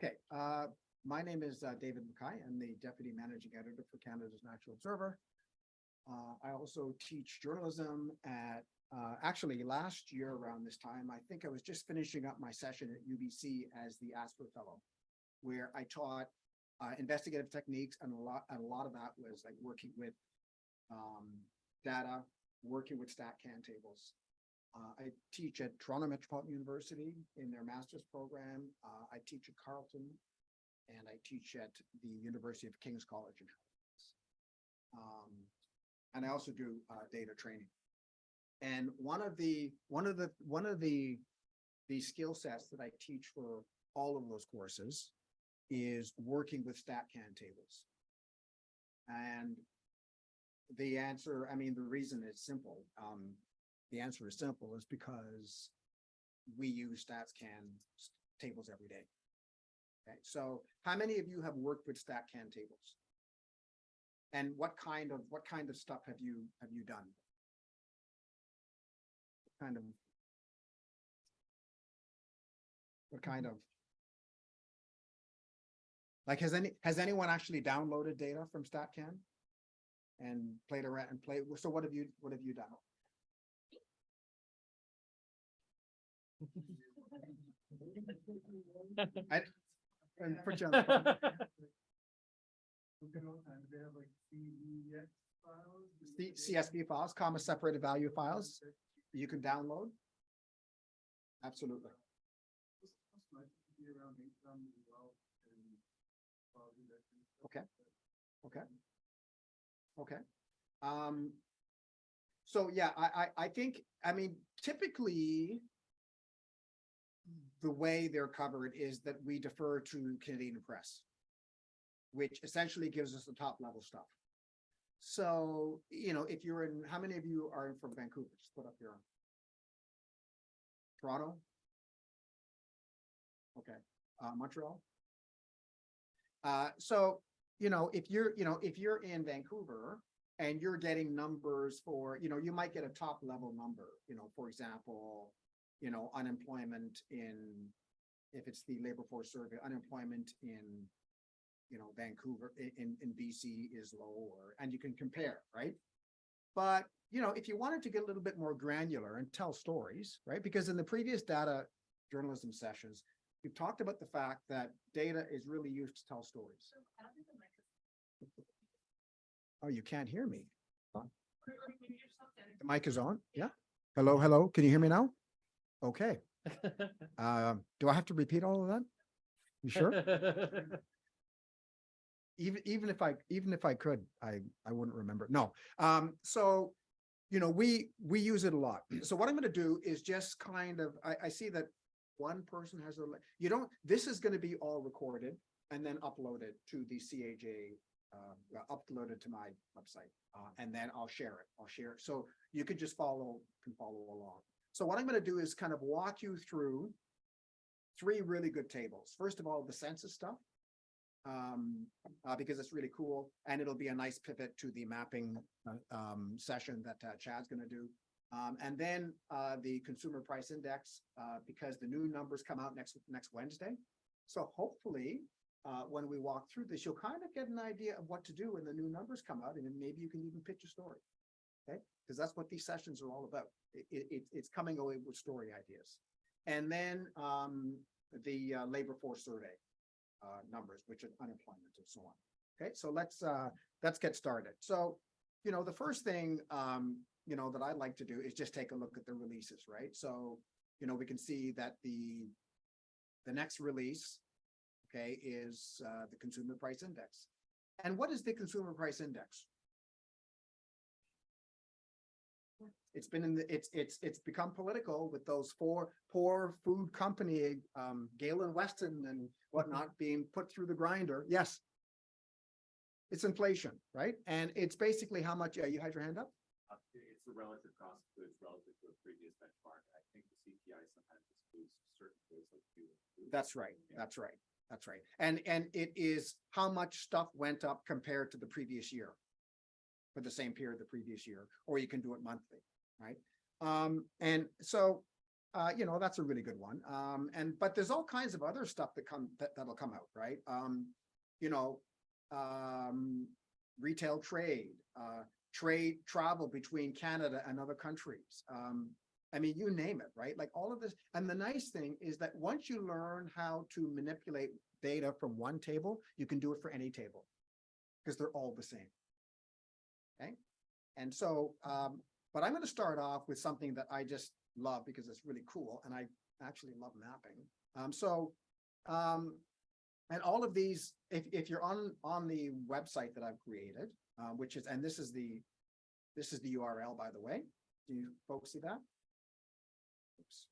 Okay, my name is David Mackay. I'm the Deputy Managing Editor for Canada's Natural Observer. I also teach journalism at, actually last year around this time, I think I was just finishing up my session at UBC as the Asper Fellow, where I taught investigative techniques, and a lot of that was like working with data, working with StatCan tables. I teach at Toronto Metropolitan University in their master's program. I teach at Carleton, and I teach at the University of King's College in Halifax. And I also do data training. And one of the skill sets that I teach for all of those courses is working with StatCan tables. And the answer, I mean, the reason is simple. The answer is simple, is because we use StatCan tables every day. Okay, so how many of you have worked with StatCan tables? And what kind of stuff have you done? What kind of like has anyone actually downloaded data from StatCan and played around and played? So what have you done? And put you on the spot. CSV files, comma separated value files, you can download. Absolutely. Okay. So yeah, I think, I mean, typically the way they're covered is that we defer to Canadian Press, which essentially gives us the top level stuff. So, you know, if you're in, how many of you are from Vancouver? Just put up your Toronto. Okay. Montreal. So, you know, if you're in Vancouver and you're getting numbers for, you know, you might get a top level number, you know, for example, you know, unemployment in, if it's the labor force survey, unemployment in, you know, Vancouver, in BC is low, and you can compare, right? But, you know, if you wanted to get a little bit more granular and tell stories, right? Because in the previous data journalism sessions, we've talked about the fact that data is really used to tell stories. Oh, you can't hear me. The mic is on. Yeah. Hello. Can you hear me now? Okay. Do I have to repeat all of that? You sure? Even if I could, I wouldn't remember. No. So, you know, we use it a lot. So what I'm going to do is just kind of, I see that one person has this is going to be all recorded and then uploaded to the CAJ, uploaded to my website, and then I'll share it. So you could just follow along. So what I'm going to do is kind of walk you through three really good tables. First of all, the census stuff, because it's really cool, and it'll be a nice pivot to the mapping session that Chad's going to do. And then the consumer price index, because the new numbers come out next Wednesday. So hopefully, when we walk through this, you'll kind of get an idea of what to do when the new numbers come out, and then maybe you can even pitch a story. Okay, because that's what these sessions are all about. It's coming away with story ideas. And then the labor force survey numbers, which are unemployment and so on. Okay, so let's get started. So, you know, the first thing, you know, that I'd like to do is just take a look at the releases, right? So, you know, we can see that the next release, okay, is the consumer price index. And what is the consumer price index? It's been it's become political with those poor food company, Galen Weston and whatnot, being put through the grinder. Yes, it's inflation, right? And it's basically how much. You had your hand up. It's the relative cost of goods relative to a previous benchmark. I think the CPI sometimes excludes certain goods like fuel. That's right. Yeah. That's right. And it is how much stuff went up compared to the previous year, for the same period the previous year, or you can do it monthly, right? And so you know, that's a really good one. But there's all kinds of other stuff that'll come out, right? You know, retail trade, travel between Canada and other countries. I mean, you name it, right? Like all of this. And the nice thing is that once you learn how to manipulate data from one table, you can do it for any table because they're all the same. Okay. And so, but I'm going to start off with something that I just love because it's really cool. And I actually love mapping. And all of these, if you're on the website that I've created, which is, and this is the URL, by the way. Do you folks see that? Oops.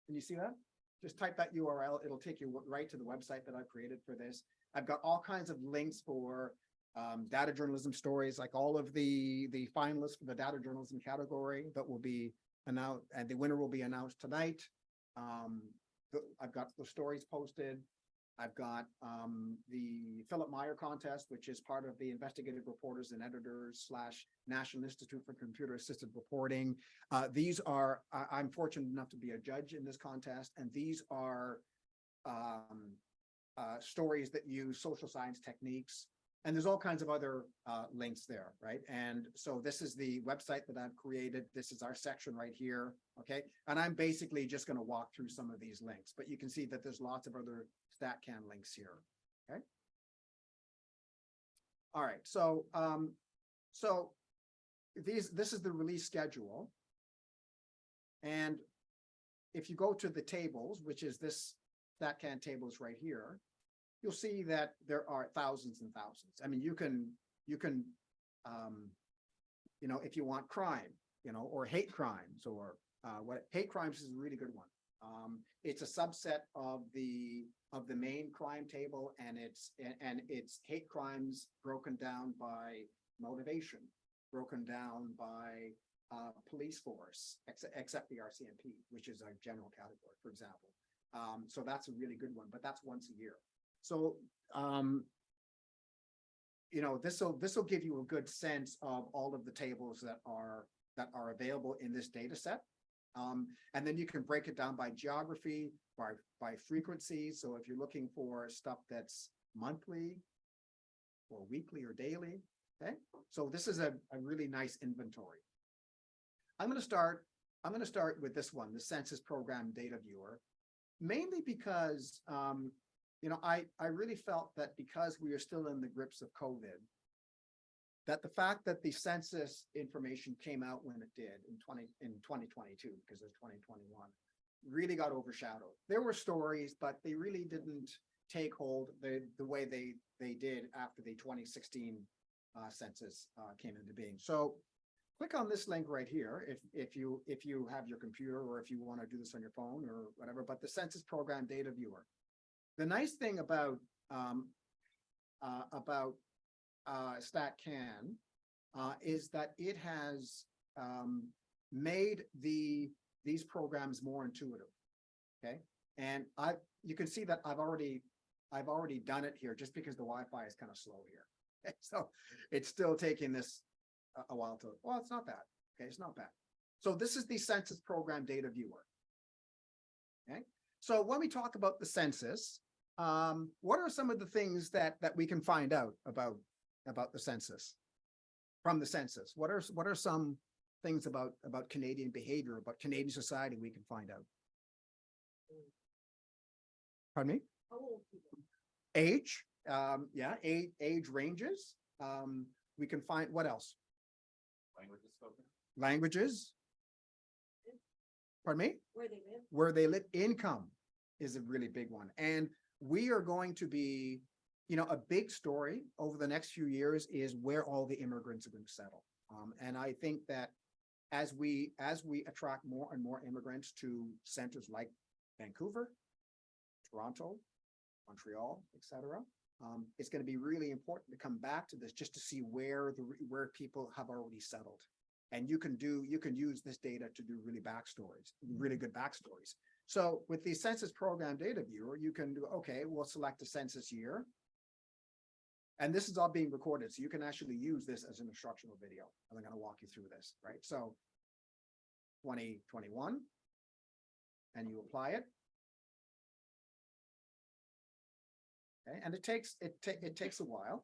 Can you see that? Just type that URL. It'll take you right to the website that I've created for this. I've got all kinds of links for data journalism stories, like all of the finalists for the data journalism category that will be announced, and the winner will be announced tonight. I've got the stories posted. I've got the Philip Meyer contest, which is part of the Investigative Reporters and Editors / National Institute for Computer Assisted Reporting. These are, I'm fortunate enough to be a judge in this contest, and these are stories that use social science techniques. And there's all kinds of other links there, right? And so this is the website that I've created. This is our section right here, okay? And I'm basically just going to walk through some of these links, but you can see that there's lots of other StatCan links here, okay? All right, so this is the release schedule. And if you go to the tables, which is this StatCan tables right here, you'll see that there are thousands and thousands. I mean, you can, you know, if you want crime, you know, or hate crimes, or what hate crimes is a really good one. It's a subset of the main crime table, and it's hate crimes broken down by motivation, broken down by police force, except the RCMP, which is a general category, for example. So that's a really good one, but that's once a year. So, you know, this will give you a good sense of all of the tables that are available in this data set. And then you can break it down by geography, by frequency. So if you're looking for stuff that's monthly or weekly or daily, okay? So this is a really nice inventory. I'm going to start with this one, the Census Program Data Viewer, mainly because, you know, I really felt that because we are still in the grips of COVID, that the fact that the census information came out when it did in 2022, because it's 2021, really got overshadowed. There were stories, but they really didn't take hold the way they did after the 2016 census came into being. So click on this link right here if you have your computer, or if you want to do this on your phone or whatever, but the Census Program Data Viewer. The nice thing about StatCan is that it has made these programs more intuitive. Okay, and you can see that I've already done it here, just because the Wi-Fi is kind of slow here. So it's still taking this a while to. Well, it's not bad. Okay, it's not bad. So this is the Census Program Data Viewer. Okay, so when we talk about the census, what are some of the things that we can find out about the census, from the census? What are some things about Canadian behavior, about Canadian society we can find out? Pardon me? Age, yeah, age ranges. We can find, what else? Languages spoken. Languages. Pardon me? Where they live. Where they live. Income is a really big one. And we are going to be, you know, a big story over the next few years is where all the immigrants are going to settle. And I think that as we attract more and more immigrants to centers like Vancouver, Toronto, Montreal, etc., it's going to be really important to come back to this, just to see where people have already settled. And you can use this data to do really good backstories. So with the Census Program Data Viewer, you can do, okay, we'll select a census year. And this is all being recorded, so you can actually use this as an instructional video. And I'm going to walk you through this, right? So 2021, and you apply it. Okay, and it takes a while.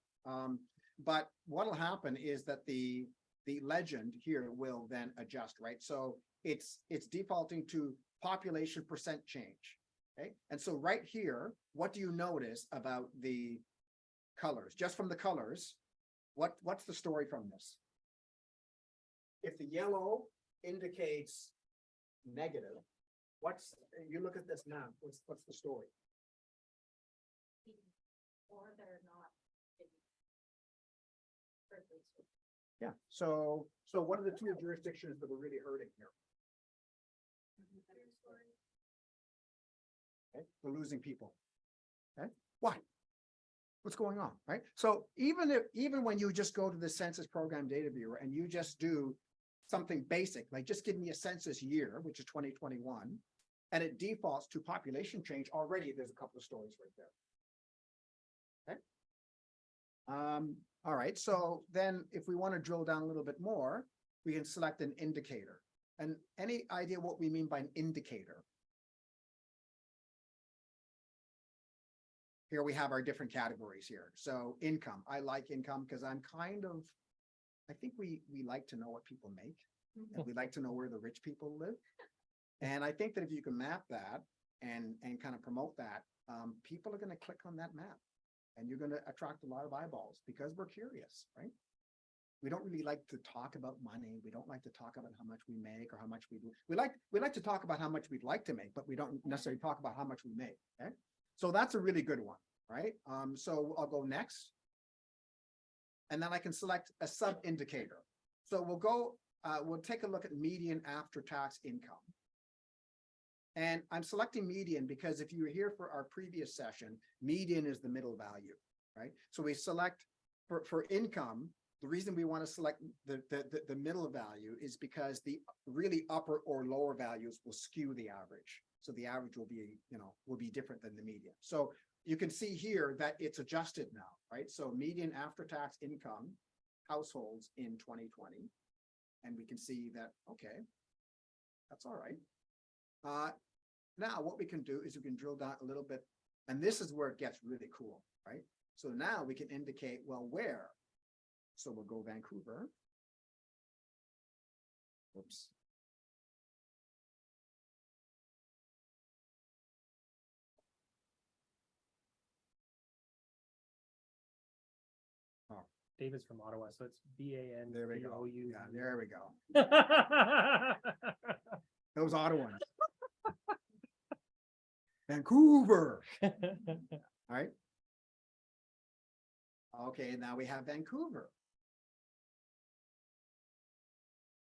But what'll happen is that the legend here will then adjust, right? So it's defaulting to population percent change. Okay, and so right here, what do you notice about the colors? Just from the colors, what's the story from this? If the yellow indicates negative, you look at this now, what's the story? Or they're not. Yeah, so what are the two jurisdictions that are really hurting here? Okay, we're losing people. Okay, why? What's going on, right? So even when you just go to the Census Program Data Viewer and you just do something basic, like just give me a census year, which is 2021, and it defaults to population change, already there's a couple of stories right there. Okay. All right, so then if we want to drill down a little bit more, we can select an indicator. And any idea what we mean by an indicator? Here we have our different categories here. So income, I like income because I think we like to know what people make. And we like to know where the rich people live. And I think that if you can map that and kind of promote that, people are going to click on that map. And you're going to attract a lot of eyeballs because we're curious, right? We don't really like to talk about money. We don't like to talk about how much we make or how much we do. We like to talk about how much we'd like to make, but we don't necessarily talk about how much we make. Okay, so that's a really good one, right? So I'll go next, and then I can select a sub indicator. So we'll take a look at median after tax income. And I'm selecting median because if you were here for our previous session, median is the middle value, right? So we select for income, the reason we want to select the middle value is because the really upper or lower values will skew the average. So the average will be different than the median. So you can see here that it's adjusted now, right? So median after tax income households in 2020. And we can see that, okay, that's all right. Now what we can do is we can drill down a little bit, and this is where it gets really cool, right? So now we can indicate, well, where? So we'll go Vancouver. Oops. Oh, David's from Ottawa, so it's BAN. there we go. Yeah, there we go. go. Those Ottawans. Vancouver. All right. Okay, now we have Vancouver.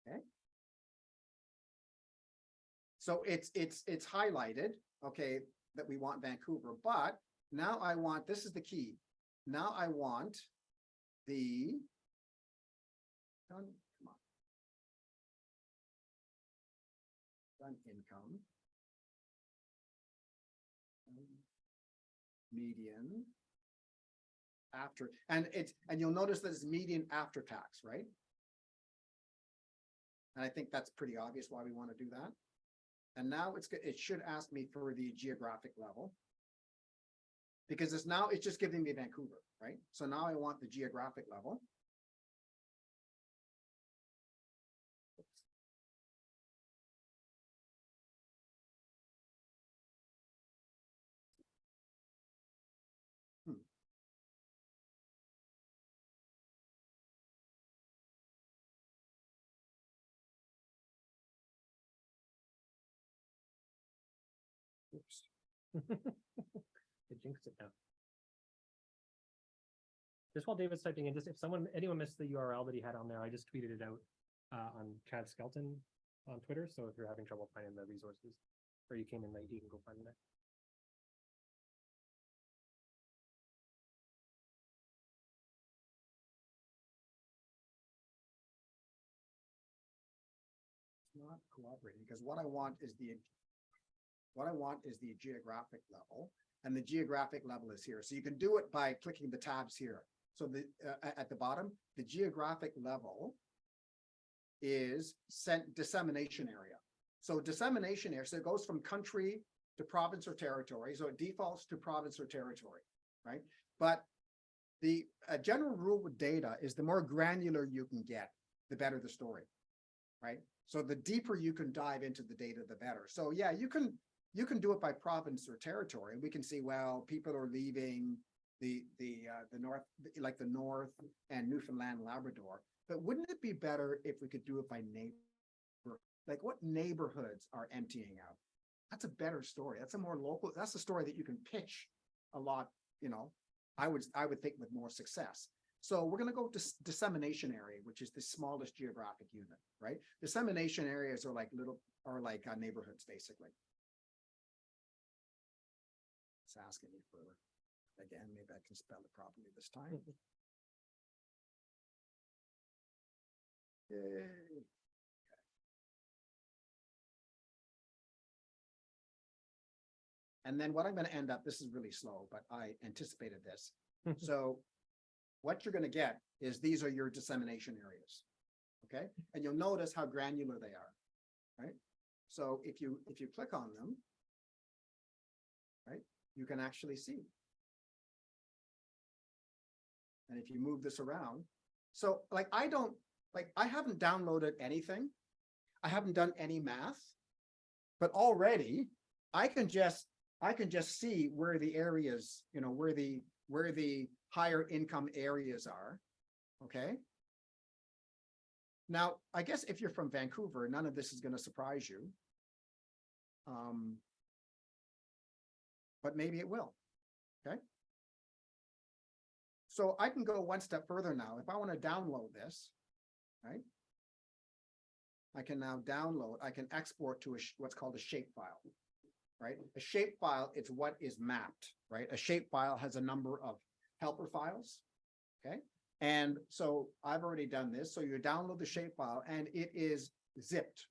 Okay. So it's highlighted, okay, that we want Vancouver, but now I want, this is the key. Now I want the, come on. Done income. Median after, and you'll notice that it's median after tax, right? And I think that's pretty obvious why we want to do that. And now it should ask me for the geographic level, because it's just giving me Vancouver, right? So now I want the geographic level. Oops. It jinxed it now. Just while David's typing in, just if anyone missed the URL that he had on there, I just tweeted it out on Chad Skelton on Twitter. So if you're having trouble finding the resources, or you came in late, you can go find it. Not cooperating, because what I want is the geographic level, and the geographic level is here. So you can do it by clicking the tabs here. So at the bottom, the geographic level is dissemination area. So dissemination area, so it goes from country to province or territory, so it defaults to province or territory, right? But the general rule with data is the more granular you can get, the better the story, right? So the deeper you can dive into the data, the better. So yeah, you can do it by province or territory. We can see, well, people are leaving the north, like the North and Newfoundland, Labrador. But wouldn't it be better if we could do it by neighbor? Like what neighborhoods are emptying out? That's a better story. That's a more local, that's a story that you can pitch a lot, you know, I would think with more success. So we're going to go to dissemination area, which is the smallest geographic unit, right? Dissemination areas are like neighborhoods, basically. It's asking me for, again, maybe I can spell it properly this time. Yay. And then what I'm going to end up, this is really slow, but I anticipated this. So what you're going to get is these are your dissemination areas. Okay. And you'll notice how granular they are. Right. So if you click on them, right, you can actually see. And if you move this around, so like I haven't downloaded anything. I haven't done any math, but already I can just see where the areas, you know, where the higher income areas are. Okay. Now, I guess if you're from Vancouver, none of this is going to surprise you. But maybe it will. Okay. So I can go one step further now. If I want to download this, right? I can now download, I can export to what's called a shapefile, right? A shapefile, it's what is mapped, right? A shapefile has a number of helper files, okay? And so I've already done this. So you download the shapefile and it is zipped,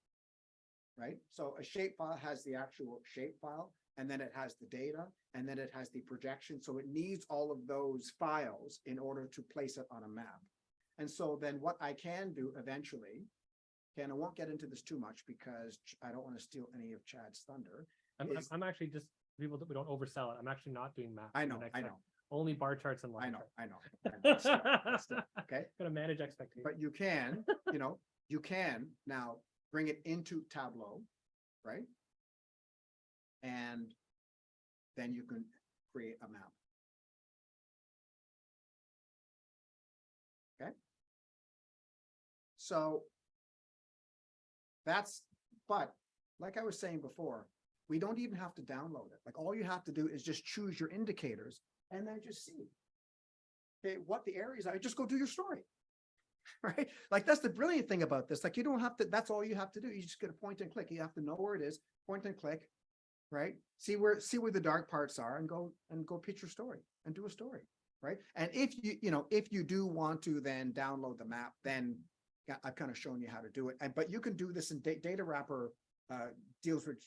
right? So a shapefile has the actual shapefile, and then it has the data, and then it has the projection. So it needs all of those files in order to place it on a map. And so then what I can do eventually, and I won't get into this too much because I don't want to steal any of Chad's thunder. I'm actually just people that we don't oversell it. I'm actually not doing math. I know. Only bar charts and line I know. charts. Okay. Gonna manage expectations. But you can, you know, you can now bring it into Tableau, right? And then you can create a map. Okay. So but like I was saying before, we don't even have to download it. Like all you have to do is just choose your indicators and then just see, okay, what the areas are. Just go do your story, right? Like that's the brilliant thing about this. Like you don't have to, that's all you have to do. You just get a point and click. You have to know where it is, point and click, right? See where the dark parts are and go pitch your story and do a story, right? And if you do want to then download the map, then I've kind of shown you how to do it. But you can do this in Data Wrapper deals with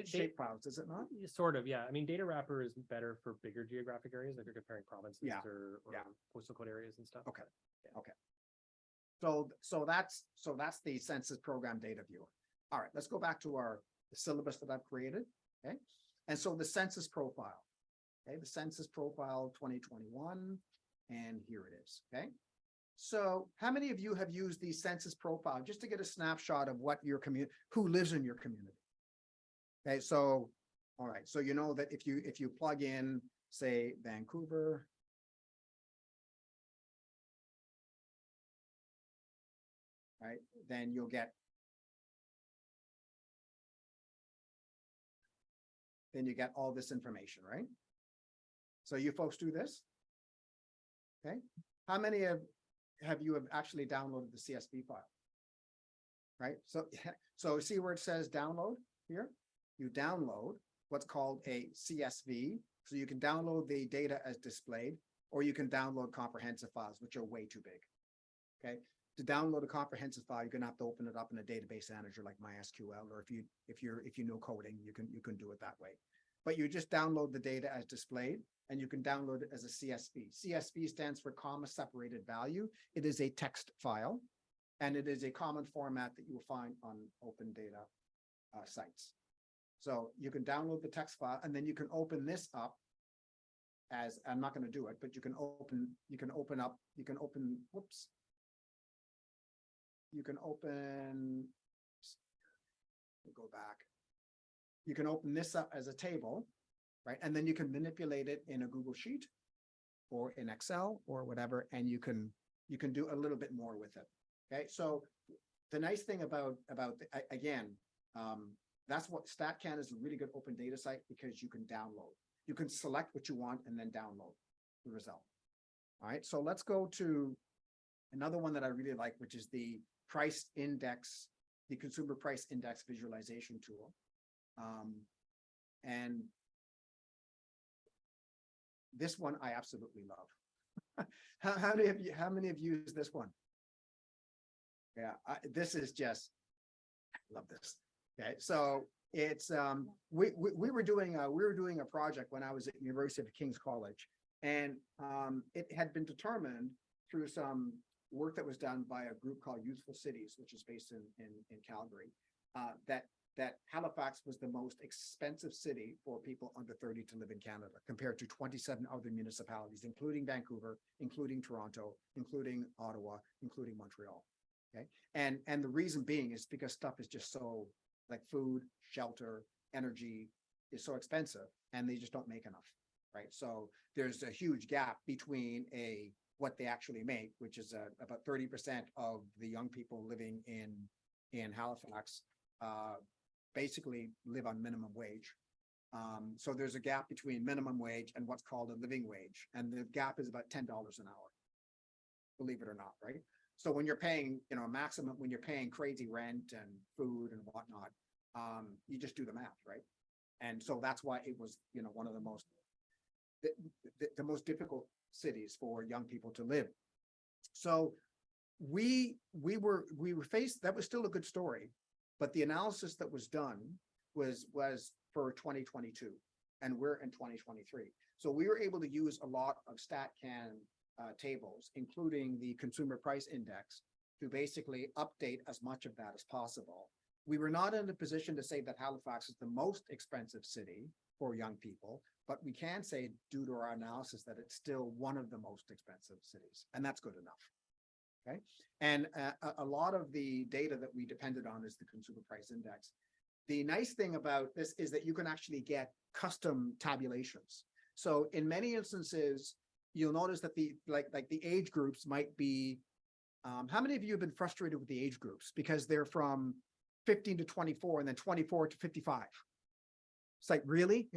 shape files, is it not? Sort of, yeah. I mean, Data Wrapper is better for bigger geographic areas, like you're comparing provinces or postal code areas and stuff. Okay. Yeah. Okay. So that's the Census Program Data Viewer. All right, let's go back to the syllabus that I've created. Okay. And so the census profile. Okay, the census profile 2021, and here it is. Okay. So how many of you have used the census profile just to get a snapshot of what your community, who lives in your community? Okay, so, all right. So you know that if you plug in, say, Vancouver, right, then you'll get, you get all this information, right? So you folks do this. Okay. How many have you actually downloaded the CSV file? Right. So see where it says download here? You download what's called a CSV. So you can download the data as displayed, or you can download comprehensive files, which are way too big. Okay. To download a comprehensive file, you're gonna have to open it up in a database manager like MySQL, or if you know coding, you can do it that way. But you just download the data as displayed, and you can download it as a CSV. CSV stands for comma separated value. It is a text file, and it is a common format that you will find on Open Data sites. So you can download the text file and then you can open this up as, I'm not gonna do it, but you can open, whoops. You can open, go back. You can open this up as a table, right? And then you can manipulate it in a Google Sheet or in Excel or whatever, and you can do a little bit more with it. Okay, so the nice thing about again, that's what StatCan is, a really good open data site, because you can download. You can select what you want and then download the result. All right, so let's go to another one that I really like, which is the price index, the consumer price index visualization tool. And this one I absolutely love. How many have used this one? Yeah, this is just, I love this. Okay, so it's we were doing a project when I was at University of King's College, and it had been determined through some work that was done by a group called Youthful Cities, which is based in Calgary, that Halifax was the most expensive city for people under 30 to live in Canada, compared to 27 other municipalities, including Vancouver, including Toronto, including Ottawa, including Montreal. Okay, and the reason being is because stuff is just so, like food, shelter, energy is so expensive, and they just don't make enough, right? So there's a huge gap between what they actually make, which is about 30% of the young people living in Halifax basically live on minimum wage. So there's a gap between minimum wage and what's called a living wage, and the gap is about $10 an hour, believe it or not, right? So when you're paying, maximum, when you're paying crazy rent and food and whatnot, you just do the math, right? And so that's why it was, one of the most, the most difficult cities for young people to live. So we were faced, that was still a good story, but the analysis that was done was for 2022, and we're in 2023. So we were able to use a lot of StatCan tables, including the consumer price index, to basically update as much of that as possible. We were not in a position to say that Halifax is the most expensive city for young people, but we can say, due to our analysis, that it's still one of the most expensive cities, and that's good enough. Okay, and a lot of the data that we depended on is the consumer price index. The nice thing about this is that you can actually get custom tabulations. So in many instances, you'll notice that the age groups might be, how many of you have been frustrated with the age groups because they're from 15 to 24 and then 24 to 55? It's like, really?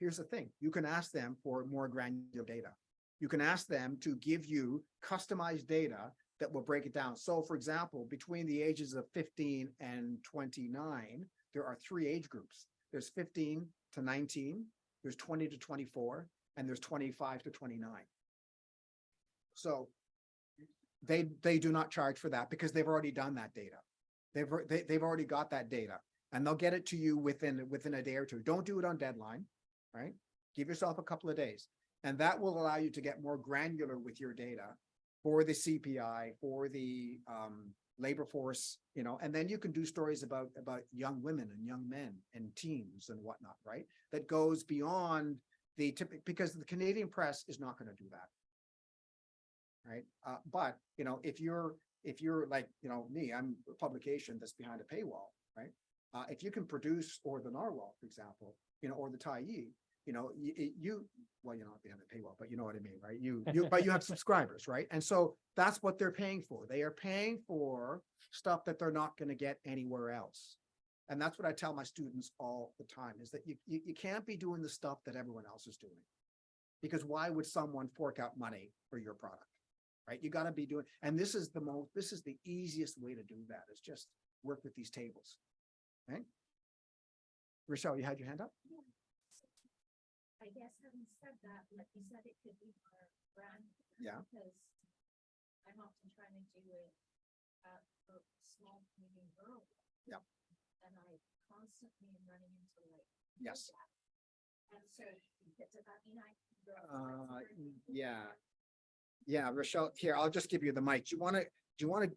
Here's the thing. You can ask them for more granular data. You can ask them to give you customized data that will break it down. So for example, between the ages of 15 and 29, there are 3 age groups. There's 15 to 19, there's 20 to 24, and there's 25 to 29. So they do not charge for that because they've already done that data. They've already got that data, and they'll get it to you within a day or two. Don't do it on deadline, right? Give yourself a couple of days, and that will allow you to get more granular with your data for the CPI, for the labor force, and then you can do stories about young women and young men and teens and whatnot, right? That goes beyond the typical, because the Canadian press is not going to do that, right? But if you're like me, I'm a publication that's behind a paywall, right? If you can produce, or the Narwhal, for example, or the Tyee, well, you're not behind the paywall, but you know what I mean, right? But you have subscribers, right? And so that's what they're paying for. They are paying for stuff that they're not going to get anywhere else. And that's what I tell my students all the time, is that you can't be doing the stuff that everyone else is doing, because why would someone fork out money for your product, right? You got to be doing, and this is the easiest way to do that, is just work with these tables, right? Rochelle, you had your hand up? Yeah. I guess having said that, like you said, it could be more brand. Yeah. Because I'm often trying to do it for small, medium, rural. Yeah. And I constantly am running into like. Yes. And so does that mean I can go? Yeah, Rochelle, here, I'll just give you the mic. Do you want to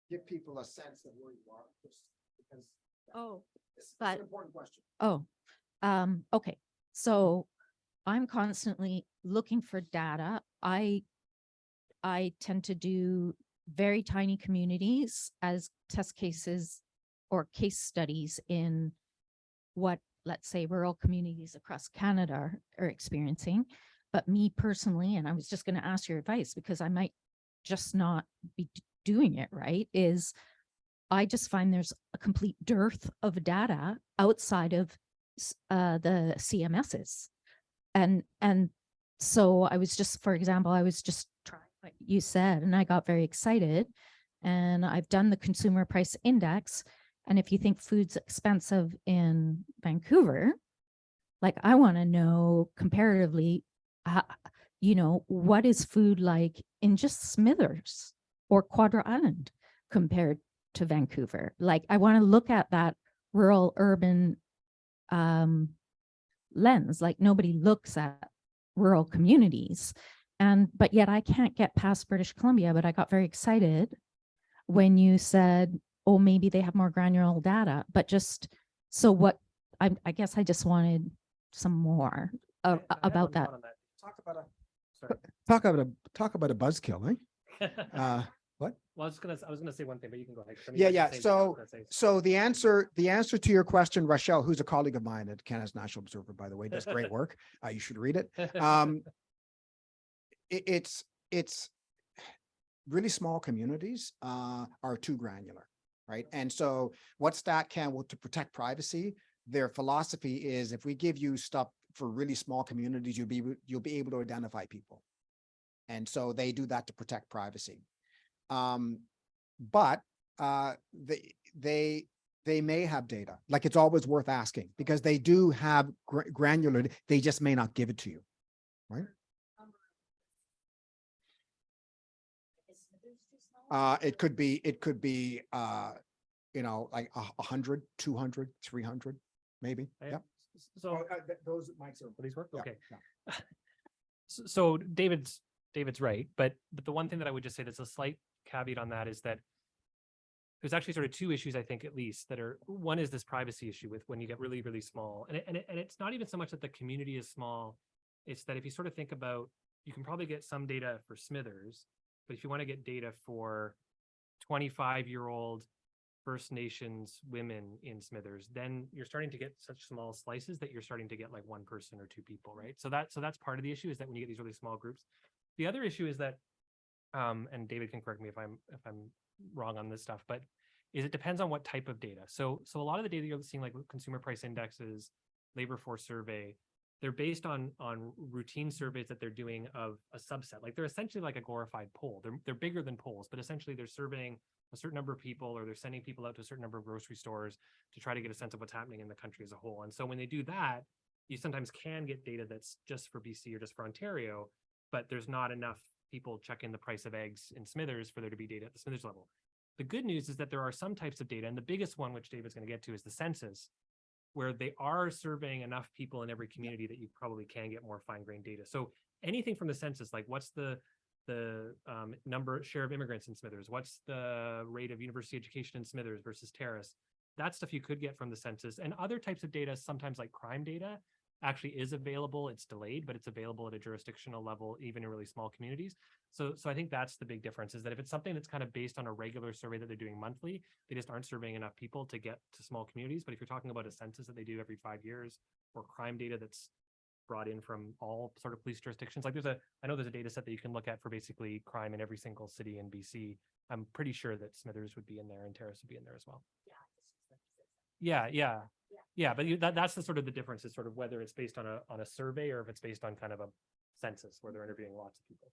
give people a sense of where you are? Just because Oh, It's But- an important question. oh, okay. So I'm constantly looking for data. I tend to do very tiny communities as test cases or case studies in what, let's say, rural communities across Canada are experiencing. But me personally, and I was just going to ask your advice because I might just not be doing it right, is I just find there's a complete dearth of data outside of the CMSs. And so I was just, for example, I was just trying what you said, and I got very excited. And I've done the consumer price index. And if you think food's expensive in Vancouver, like I want to know comparatively, what is food like in just Smithers or Quadra Island compared to Vancouver? Like I want to look at that rural urban lens. Like nobody looks at rural communities. But yet I can't get past British Columbia, but I got very excited when you said, oh, maybe they have more granular data, but just, so what, I guess I just wanted some more I had about one that. thought on that. Talk about a, Sorry. talk about a buzzkill, eh? What? Well, I was gonna say one thing, but you can go ahead. 'cause I mean, Yeah, you had the yeah. same thing I was So, gonna say. so the answer to your question, Rochelle, who's a colleague of mine at Canada's National Observer, by the way, does great work. You should read it. It's really small communities are too granular, right? And so what StatCan will, to protect privacy, their philosophy is if we give you stuff for really small communities, you'll be able to identify people. And so they do that to protect privacy. But they may have data. Like it's always worth asking because they do have granular, they just may not give it to you, right? It could be, like 100, 200, 300, maybe. I- Yep. So, Those mics are. will these work? Yeah, Okay. yeah. So David's right, but the one thing that I would just say that's a slight caveat on that is that there's actually sort of two issues, I think, at least, that are, one is this privacy issue with when you get really, really small. And it's not even so much that the community is small. It's that if you sort of think about, you can probably get some data for Smithers, but if you want to get data for 25-year-old First Nations women in Smithers, then you're starting to get such small slices that you're starting to get like one person or two people, right? So that's part of the issue, is that when you get these really small groups. The other issue is that, and David can correct me if I'm wrong on this stuff, but is it depends on what type of data. So a lot of the data you're seeing, like consumer price indexes, labor force survey, they're based on routine surveys that they're doing of a subset. Like they're essentially like a glorified poll. They're bigger than polls, but essentially they're surveying a certain number of people, or they're sending people out to a certain number of grocery stores to try to get a sense of what's happening in the country as a whole. And so when they do that, you sometimes can get data that's just for BC or just for Ontario, but there's not enough people checking the price of eggs in Smithers for there to be data at the Smithers level. The good news is that there are some types of data, and the biggest one, which David's going to get to, is the census, where they are surveying enough people in every community that you probably can get more fine-grained data. So anything from the census, like what's the share of immigrants in Smithers, what's the rate of university education in Smithers versus Terrace, that stuff you could get from the census. And other types of data, sometimes like crime data, actually is available. It's delayed, but it's available at a jurisdictional level, even in really small communities. So I think that's the big difference, is that if it's something that's kind of based on a regular survey that they're doing monthly, they just aren't surveying enough people to get to small communities. But if you're talking about a census that they do every 5 years, or crime data that's brought in from all sort of police jurisdictions, like I know there's a data set that you can look at for basically crime in every single city in BC. I'm pretty sure that Smithers would be in there and Terrace would be in there as well. Yeah, but that's the sort of the difference, is sort of whether it's based on a survey or if it's based on kind of a census where they're interviewing lots of people.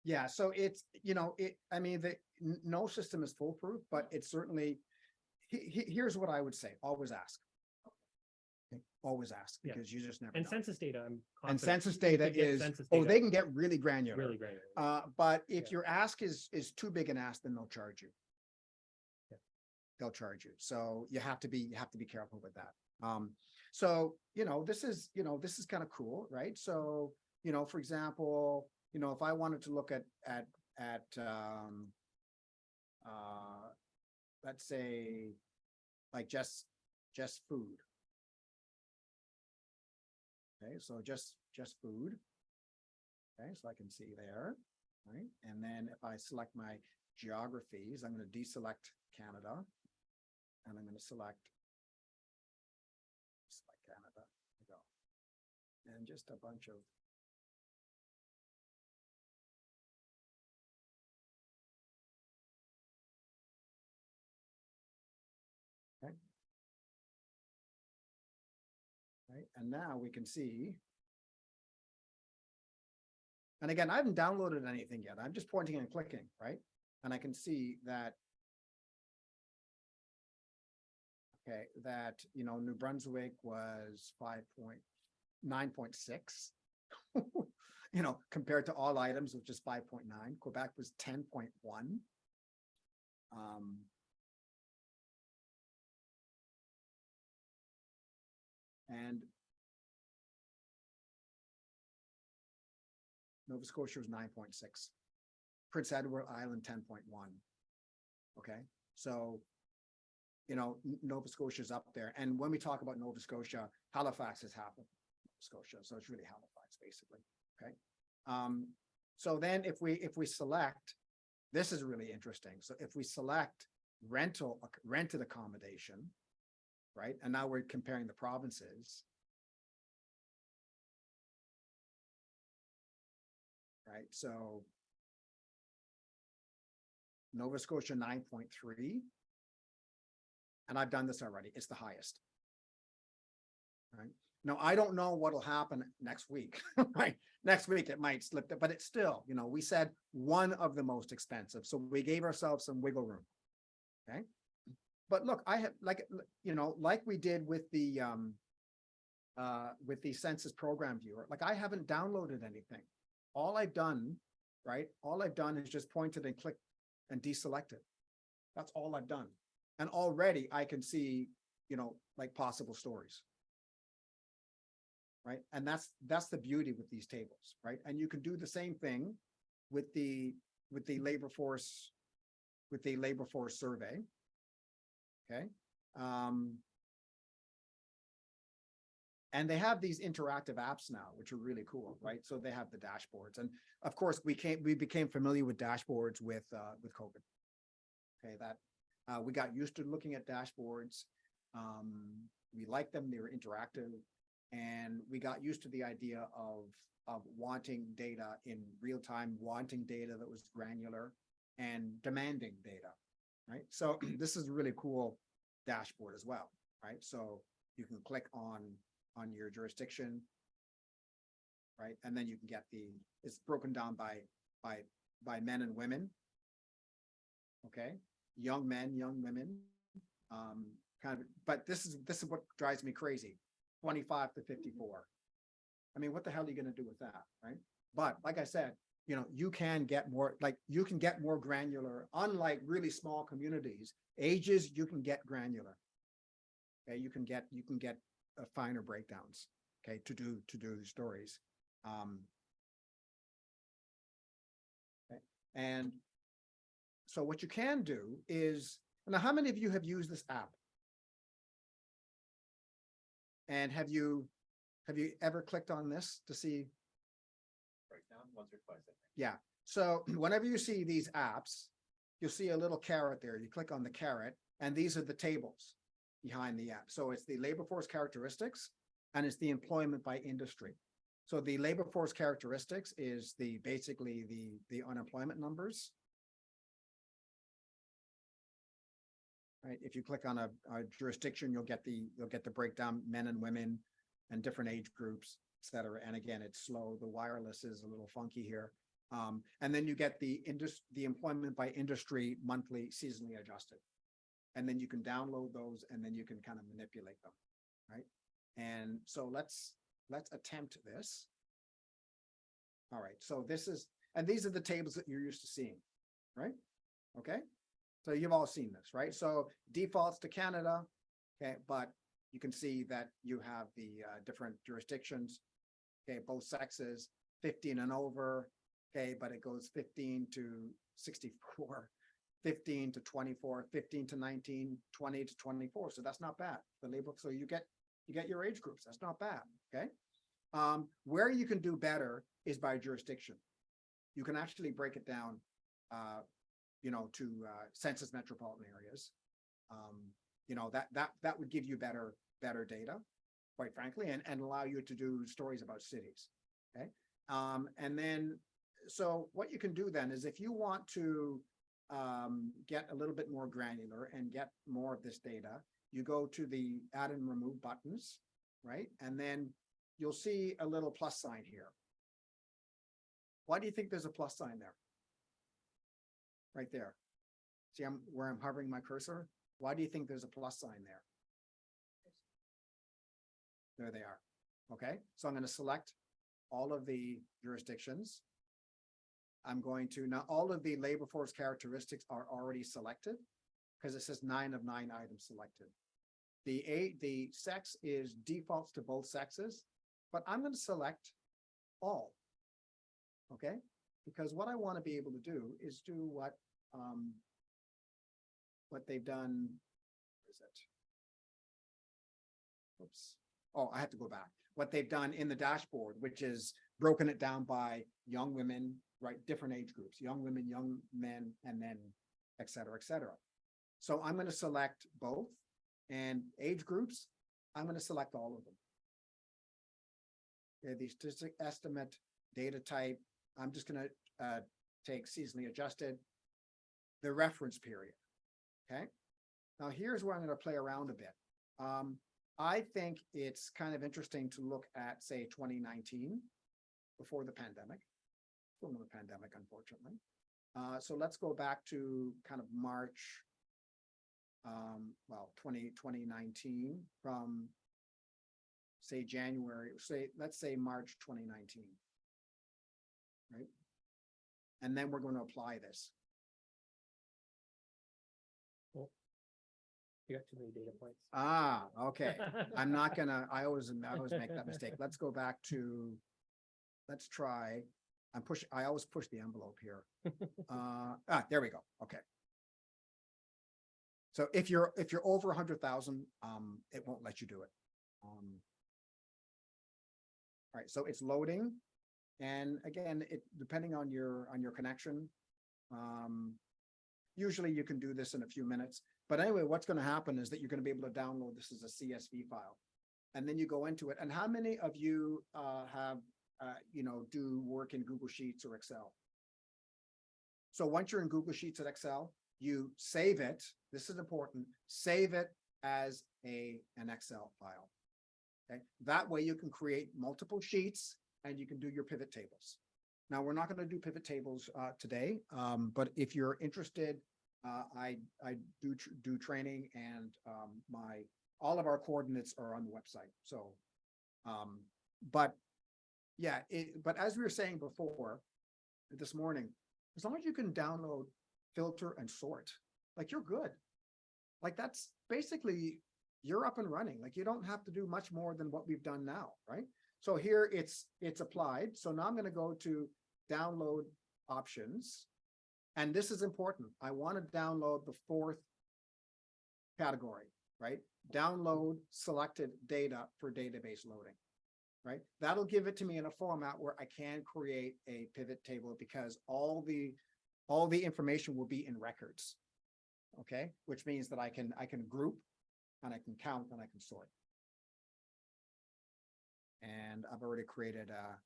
Yeah, so it's, no system is foolproof, but it's certainly, here's what I would say, always ask. Okay, always ask, Yeah. because you just never And know. census data, I'm And confident census you data could get is, census oh, data they can get really granular. really granular. But if Yeah. your ask is too big an ask, then they'll charge you. Yeah. They'll charge you. So you have to be careful with that. So, this is kind of cool, right? So, for example, if I wanted to look at let's say like just food. Okay, so just food. Okay, so I can see there, right? And then if I select my geographies, I'm going to deselect Canada, and I'm going to select Canada. There we go. And just a bunch of okay. Right, and now we can see. And again, I haven't downloaded anything yet. I'm just pointing and clicking, right? And I can see that, okay, that, you know, New Brunswick was 9.6, you know, compared to all items, which is 5.9. Quebec was 10.1. And Nova Scotia was 9.6. Prince Edward Island, 10.1. Okay, so, you know, Nova Scotia is up there. And when we talk about Nova Scotia, Halifax is half of Nova Scotia. So it's really Halifax, basically. Okay. So then if we select, this is really interesting. So if we select rented accommodation, right? And now we're comparing the provinces. Right, so Nova Scotia 9.3. And I've done this already. It's the highest. Right. Now, I don't know what'll happen next week, right? Next week it might slip, but it's still, you know, we said one of the most expensive. So we gave ourselves some wiggle room. Okay. But look, I have like, you know, like we did with the census program viewer, like I haven't downloaded anything. All I've done, right? All I've done is just pointed and clicked and deselected. That's all I've done. And already I can see, you know, like possible stories. Right. And that's the beauty with these tables, right? And you can do the same thing with the labor force survey. Okay. And they have these interactive apps now, which are really cool, right? So they have the dashboards, and of course we became familiar with dashboards with COVID. Okay, that we got used to looking at dashboards. We liked them; they were interactive, and we got used to the idea of wanting data in real time, wanting data that was granular, and demanding data, right? So this is a really cool dashboard as well, right? So you can click on your jurisdiction, right? And then you can get it's broken down by men and women. Okay, young men, young women, kind of, but this is what drives me crazy. 25 to 54. I mean, what the hell are you going to do with that, right? But like I said, you know, you can get more, like you can get more granular, unlike really small communities. Ages, you can get granular. Okay, you can get finer breakdowns, okay, to do the stories. Okay. And so what you can do is, now how many of you have used this app? And have you ever clicked on this to see? Breakdown once or twice, I think. Yeah, so whenever you see these apps, you'll see a little carrot there. You click on the carrot, and these are the tables behind the app. So it's the labor force characteristics, and it's the employment by industry. So the labor force characteristics is basically the unemployment numbers. Right. If you click on a jurisdiction, you'll get the breakdown, men and women, and different age groups, et cetera. And again, it's slow. The wireless is a little funky here. And then you get the employment by industry, monthly, seasonally adjusted. And then you can download those, and then you can kind of manipulate them, right? And so let's attempt this. All right, so these are the tables that you're used to seeing, right? Okay, so you've all seen this, right? So defaults to Canada, okay, but you can see that you have the different jurisdictions, okay, both sexes, 15 and over, okay, but it goes 15 to 64, 15 to 24, 15 to 19, 20 to 24. So that's not bad. The labor, so you get your age groups. That's not bad. Okay. Where you can do better is by jurisdiction. You can actually break it down, to census metropolitan areas. That would give you better data, quite frankly, and allow you to do stories about cities. Okay. And then, so what you can do then is if you want to get a little bit more granular and get more of this data, you go to the add and remove buttons, right? And then you'll see a little plus sign here. Why do you think there's a plus sign there? Right there. See where I'm hovering my cursor? Why do you think there's a plus sign there? There they are. Okay, so I'm going to select all of the jurisdictions. I'm going to, now all of the labor force characteristics are already selected because it says 9 of 9 items selected. The sex is defaults to both sexes, but I'm going to select all. Okay, because what I want to be able to do is do what they've done. Where is it? Oops. Oh, I have to go back. What they've done in the dashboard, which is broken it down by young women, right? Different age groups, young women, young men, and then et cetera, et cetera. So I'm going to select both, and age groups, I'm going to select all of them. Okay, the statistic estimate, data type, I'm just going to take seasonally adjusted, the reference period. Okay. Now here's where I'm going to play around a bit. I think it's kind of interesting to look at, say, 2019, before the pandemic, unfortunately. So let's go back to kind of March, 2019 from, say, January, let's say March 2019, right? And then we're going to apply this. You got too many data points. Ah, okay. I'm not gonna, I always make that mistake. Let's go back to, let's try, I always push the envelope here. There we go. Okay. So if you're over 100,000, it won't let you do it. All right, so it's loading. And again, depending on your connection, usually you can do this in a few minutes. But anyway, what's going to happen is that you're going to be able to download this as a CSV file. And then you go into it. And how many of you have, do work in Google Sheets or Excel? So once you're in Google Sheets and Excel, you save it. This is important. Save it as an Excel file. Okay. That way you can create multiple sheets and you can do your pivot tables. Now, we're not going to do pivot tables today, but if you're interested, I do training, and all of our coordinates are on the website. So, but as we were saying before this morning, as long as you can download, filter, and sort, like, you're good. Like, that's basically, you're up and running. Like, you don't have to do much more than what we've done now, right? So here it's applied. So now I'm going to go to download options. And this is important. I want to download the 4th category, right? Download selected data for database loading, right? That'll give it to me in a format where I can create a pivot table, because all the information will be in records, okay? Which means that I can group, and I can count, and I can sort. And I've already created a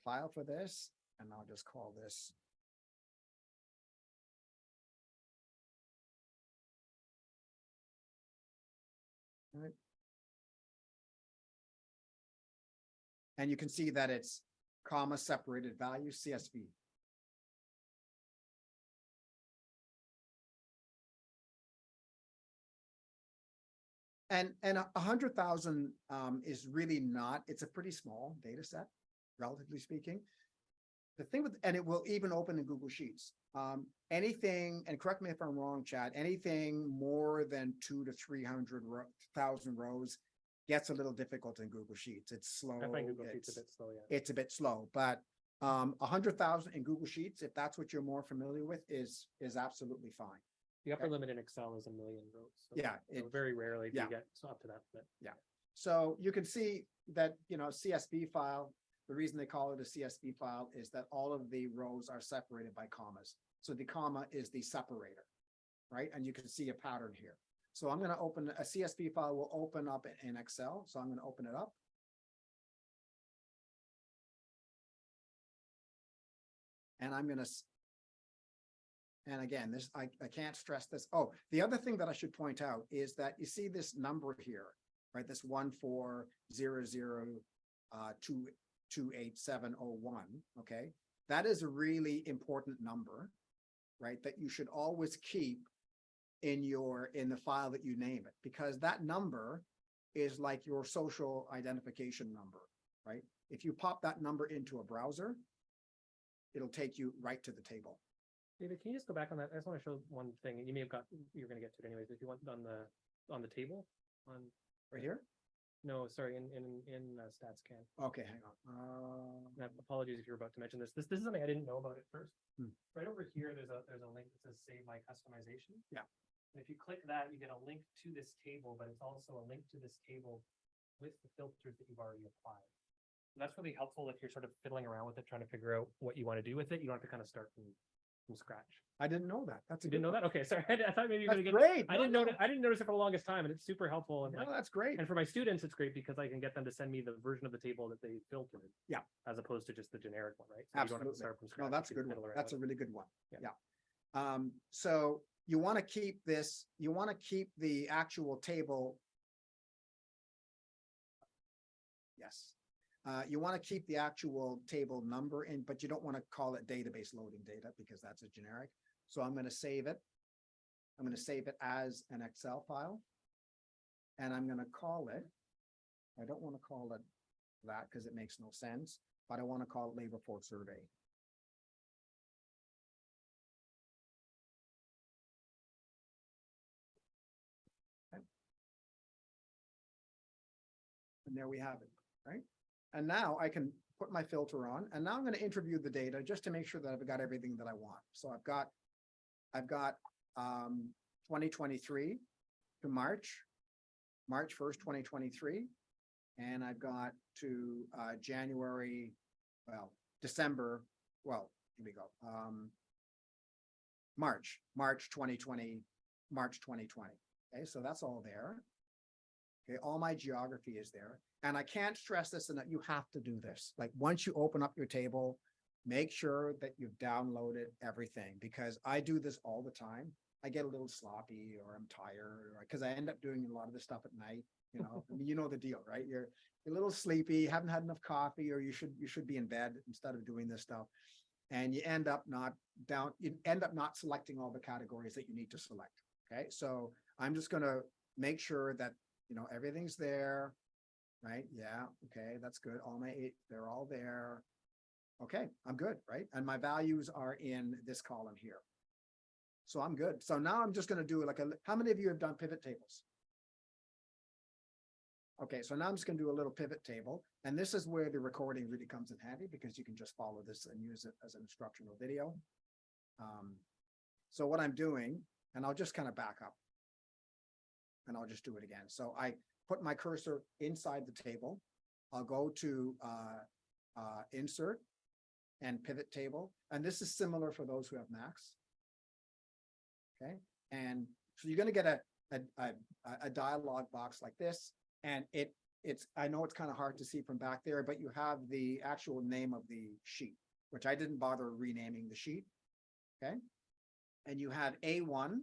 file for this, and I'll just call this right. And you can see that it's comma separated value CSV. And 100,000 is really not, it's a pretty small data set, relatively speaking. The thing with, and it will even open in Google Sheets. Anything, and correct me if I'm wrong, Chad, anything more than 200 to 300,000 rows gets a little difficult in Google Sheets. It's slow. I find Google Sheets a bit slow, yeah. It's a bit slow, but 100,000 in Google Sheets, if that's what you're more familiar with, is absolutely fine. The upper limit in Excel is 1 million rows. So- Yeah, so it- very rarely do yeah. you get up to that, but. So you can see that, CSV file, the reason they call it a CSV file is that all of the rows are separated by commas. So the comma is the separator, right? And you can see a pattern here. So I'm going to open a CSV file will open up in Excel. So I'm going to open it up. And I'm going to, and again, this, I can't stress this. Oh, the other thing that I should point out is that you see this number here, right? This 140028701, okay? That is a really important number, right? That you should always keep in the file that you name it, because that number is like your social identification number, right? If you pop that number into a browser, it'll take you right to the table. David, can you just go back on that? I just want to show one thing. You may have you're going to get to it anyways. If you want on the table on. Right here? No, sorry, in StatsCan. Okay, hang on. Apologies if you're about to mention this. This is something I didn't know about at first. Hmm. Right over here, there's a link that says Save My Customization. Yeah. And if you click that, you get a link to this table, but it's also a link to this table with the filters that you've already applied. So that's really helpful if you're sort of fiddling around with it, trying to figure out what you want to do with it. You don't have to kind of start from scratch. I didn't know that. That's a You good didn't know one. that? Okay, sorry. I thought maybe you were That's going to get. great. I didn't know. I didn't notice it for the longest time, and it's super helpful. And No, that's great. and for my students, it's great because I can get them to send me the version of the table that they filtered. Yeah. As opposed to just the generic one, right? So you don't have to Absolutely. start from No, scratch. that's a You good can one. fiddle around That's a with really good one. Yeah. Yeah. So you want to keep this, you want to keep the actual table. Yes. You want to keep the actual table number in, but you don't want to call it database loading data because that's a generic. So I'm going to save it. I'm going to save it as an Excel file. And I'm going to call it, I don't want to call it that because it makes no sense, but I want to call it labor force survey. Okay. And there we have it, right? And now I can put my filter on, and now I'm going to interview the data just to make sure that I've got everything that I want. So I've got 2023 to March 1st, 2023. And I've got to January, December, here we go. March 2020. Okay, so that's all there. Okay, all my geography is there. And I can't stress this enough. You have to do this. Like once you open up your table, make sure that you've downloaded everything, because I do this all the time. I get a little sloppy or I'm tired because I end up doing a lot of this stuff at night. I mean, you know the deal, right? You're a little sleepy, haven't had enough coffee, or you should be in bed instead of doing this stuff. And you end up not selecting all the categories that you need to select. Okay, so I'm just going to make sure that everything's there, right? Yeah, okay, that's good. All my 8, they're all there. Okay, I'm good, right? And my values are in this column here. So I'm good. So now I'm just going to do how many of you have done pivot tables? Okay, so now I'm just going to do a little pivot table. And this is where the recording really comes in handy because you can just follow this and use it as an instructional video. So what I'm doing, and I'll just kind of back up and I'll just do it again. So I put my cursor inside the table. I'll go to insert and pivot table. And this is similar for those who have Macs. Okay, and so you're going to get a dialog box like this, and I know it's kind of hard to see from back there, but you have the actual name of the sheet, which I didn't bother renaming the sheet. Okay, and you had A1,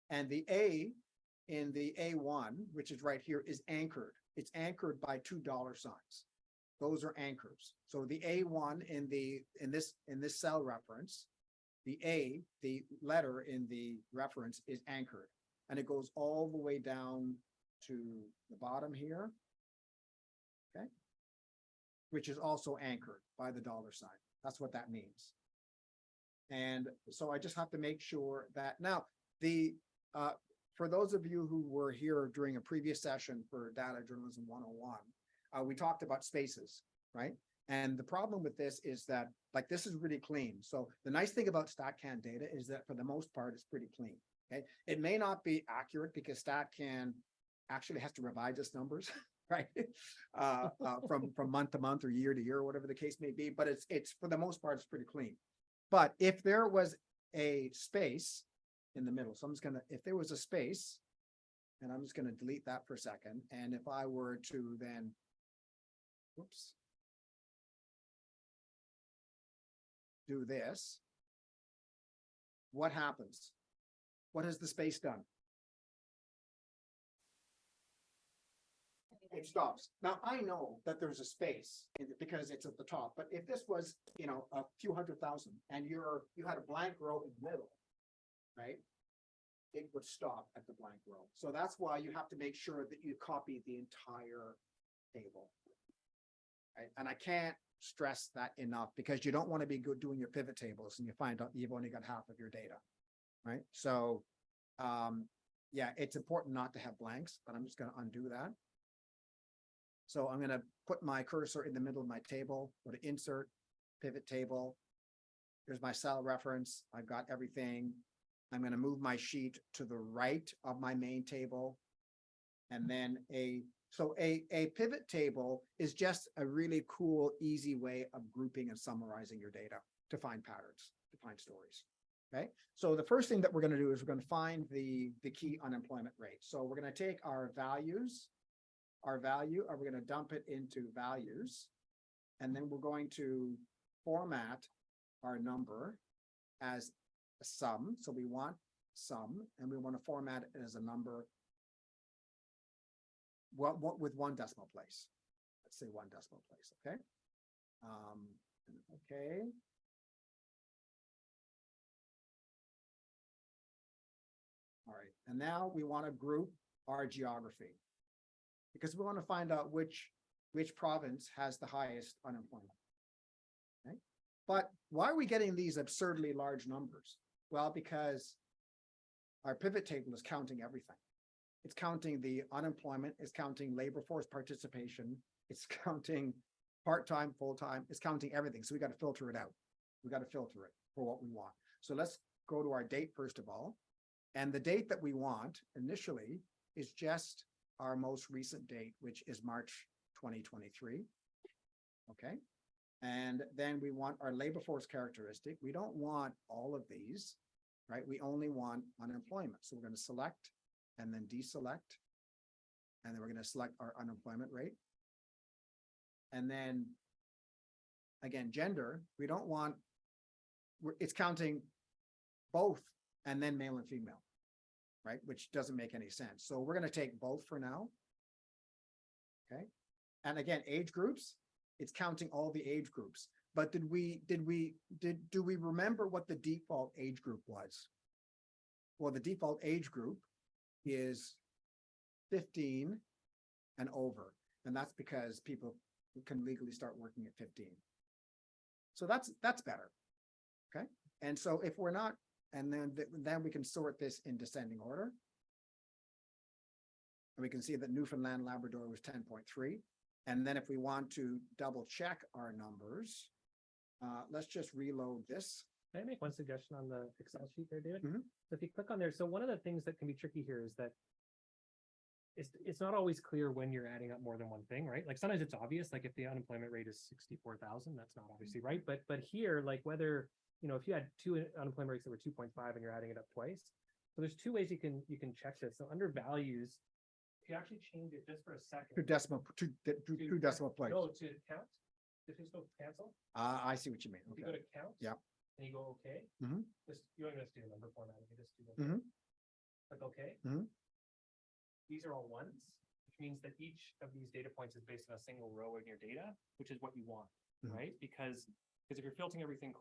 and the A in the A1, which is right here, is anchored. It's anchored by 2 $signs. Those are anchors. So the A1 in this cell reference, the letter in the reference is anchored, and it goes all the way down to the bottom here, okay, which is also anchored by the $sign. That's what that means. And so I just have to make sure that now for those of you who were here during a previous session for Data Journalism 101, we talked about spaces, right? And the problem with this is that, like, this is really clean. So the nice thing about StatCan data is that for the most part, it's pretty clean. Okay, it may not be accurate because StatCan actually has to revise its numbers, right? From month to month or year to year, or whatever the case may be, but it's for the most part, it's pretty clean. But if there was a space in the middle, so I'm just gonna, if there was a space, and I'm just gonna delete that for a second, and if I were to then, whoops, do this, what happens? What has the space done? It stops. Now, I know that there's a space because it's at the top, but if this was, a few 100,000 and you had a blank row in the middle, right? It would stop at the blank row. So that's why you have to make sure that you copy the entire table. Right? And I can't stress that enough because you don't want to be good doing your pivot tables and you find out you've only got half of your data. Right? So, yeah, it's important not to have blanks, but I'm just going to undo that. So I'm going to put my cursor in the middle of my table, go to insert, pivot table. Here's my cell reference. I've got everything. I'm going to move my sheet to the right of my main table. And then a pivot table is just a really cool, easy way of grouping and summarizing your data to find patterns, to find stories. Okay, so the first thing that we're going to do is we're going to find the key unemployment rate. So we're going to take our values, our value, and we're going to dump it into values. And then we're going to format our number as a sum. So we want sum, and we want to format it as a number with one decimal place. Let's say one decimal place, okay? Okay. All right, and now we want to group our geography because we want to find out which province has the highest unemployment. Okay, but why are we getting these absurdly large numbers? Well, because our pivot table is counting everything. It's counting the unemployment, it's counting labor force participation, it's counting part-time, full-time, it's counting everything. So we got to filter it out. We got to filter it for what we want. So let's go to our date first of all. And the date that we want initially is just our most recent date, which is March 2023. Okay. And then we want our labor force characteristic. We don't want all of these, right? We only want unemployment. So we're going to select and then deselect. And then we're going to select our unemployment rate. And then again, gender, we don't want, it's counting both and then male and female, right? Which doesn't make any sense. So we're going to take both for now. Okay. And again, age groups, it's counting all the age groups. But do we remember what the default age group was? Well, the default age group is 15 and over. And that's because people can legally start working at 15. So that's better. Okay. And so if we're not, and then we can sort this in descending order. And we can see that Newfoundland Labrador was 10.3. And then if we want to double check our numbers, let's just reload this. Can I make one suggestion on the Excel sheet there, David? Mhm. So if you click on there, so one of the things that can be tricky here is that it's not always clear when you're adding up more than one thing, right? Like sometimes it's obvious, like if the unemployment rate is 64,000, that's not obviously right. But here, like whether, if you had two unemployment rates that were 2.5 and you're adding it up twice. So there's two ways you can check this. So under values, if you actually change it just for a second. Two decimal places. No, to count. If you just go cancel. I see what you mean. If you Okay. go to count. Yeah. And you go okay. Mhm. Just, you don't even have to do the number format. You just do the. Mhm. Click okay. Mhm. These are all ones, which means that each of these data points is based on a single row in your data, which is what you want, Mhm. right? Because if you're filtering everything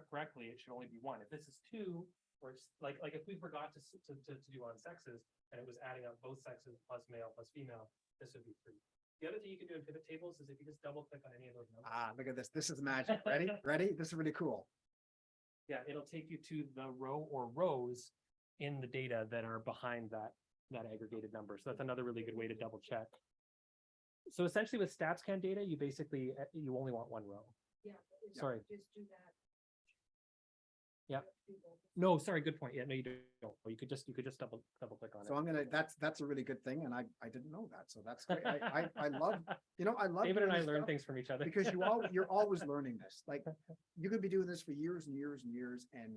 correctly, it should only be one. If this is two, or it's like if we forgot to do on sexes and it was adding up both sexes plus male plus female, this would be 3. The other thing you can do in pivot tables is if you just double click on any of those numbers. Look at this. This is magic. Ready? Ready? This is really cool. Yeah, it'll take you to the row or rows in the data that are behind that aggregated number. So that's another really good way to double check. So essentially with StatsCan data, you basically, you only want one row. Yeah. but if you Sorry. Just do that. Yep. Do both. No, sorry, good point. Yeah, no, you don't. Or you could just double click on it. So I'm gonna, that's a really good thing, and I didn't know that, so that's great. I love, I love. David and doing I this learn stuff things from each other. Because you're always learning this, like, you could be doing this for years and years and years, and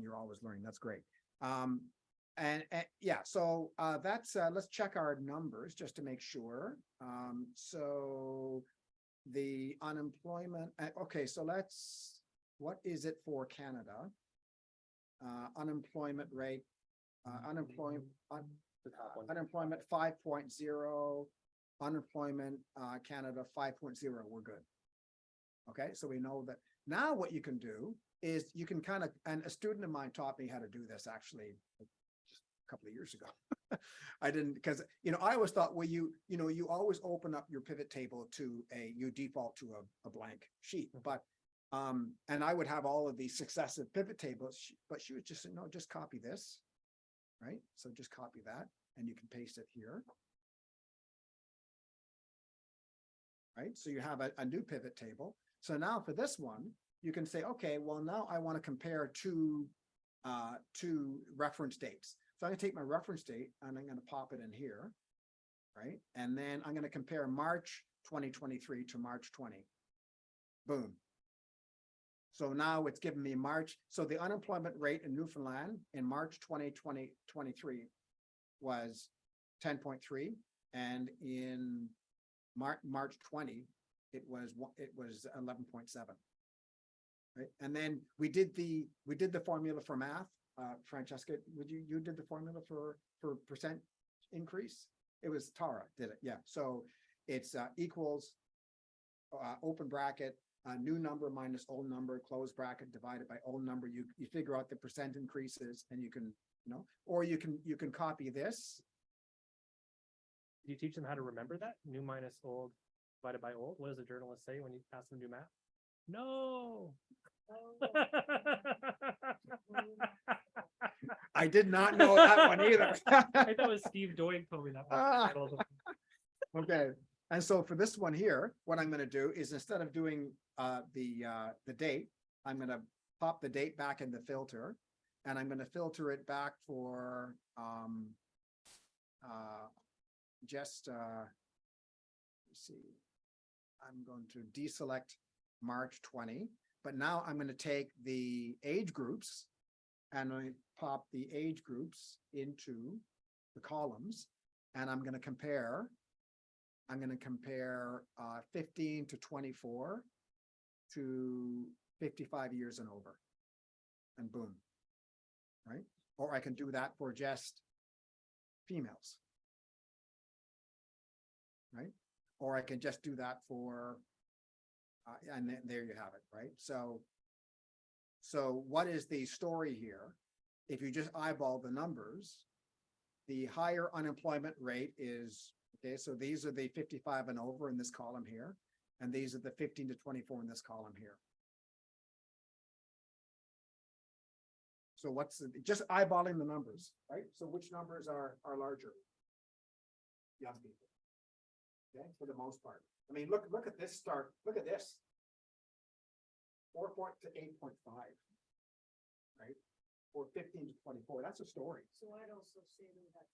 you're always learning, that's great. And yeah, so, that's, let's check our numbers just to make sure. So the unemployment, okay, so what is it for Canada? Unemployment rate, unemployment, The top one. unemployment 5.0, unemployment, Canada 5.0, we're good. Okay, so we know that. Now what you can do is you can kind of, and a student of mine taught me how to do this actually just a couple of years ago. I didn't, because, I always thought, well, you always open up your pivot table to you default to a blank sheet, but and I would have all of these successive pivot tables, but she was just saying, no, just copy this, right? So just copy that and you can paste it here. Right, so you have a new pivot table. So now for this one, you can say, okay, well, now I want to compare two reference dates. So I'm gonna take my reference date and I'm gonna pop it in here, right? And then I'm gonna compare March 2023 to March 20. Boom. So now it's giving me March. So the unemployment rate in Newfoundland in March 2023 was 10.3, and in March 20, it was 11.7. Right, and then we did the formula for math. Francesca, you did the formula for percent increase? It was Tara did it, yeah. So it's equals open bracket, new number minus old number, close bracket divided by old number. You figure out the percent increases, and you can, or you can copy this. Do you teach them how to remember that? New minus old divided by old? What does a journalist say when you ask them to do math? No. I did not know that one either. I thought it was Steve Doig told me that. Ah. one. Okay, and so for this one here, what I'm gonna do is instead of doing the date, I'm gonna pop the date back in the filter, and I'm gonna filter it back for let's see, I'm going to deselect March 20, but now I'm going to take the age groups and I pop the age groups into the columns, and I'm going to compare 15 to 24 to 55 years and over, and boom, right? Or I can do that for just females, right? Or I can just do that for, and then there you have it, right? So what is the story here? If you just eyeball the numbers, the higher unemployment rate is, okay, so these are the 55 and over in this column here, and these are the 15 to 24 in this column here. So just eyeballing the numbers, right? So which numbers are larger? Young people. Okay, for the most part. I mean, look at this start. Look at this. 4 to 8.5. Right? Or 15 to 24. That's a story. So I'd also say that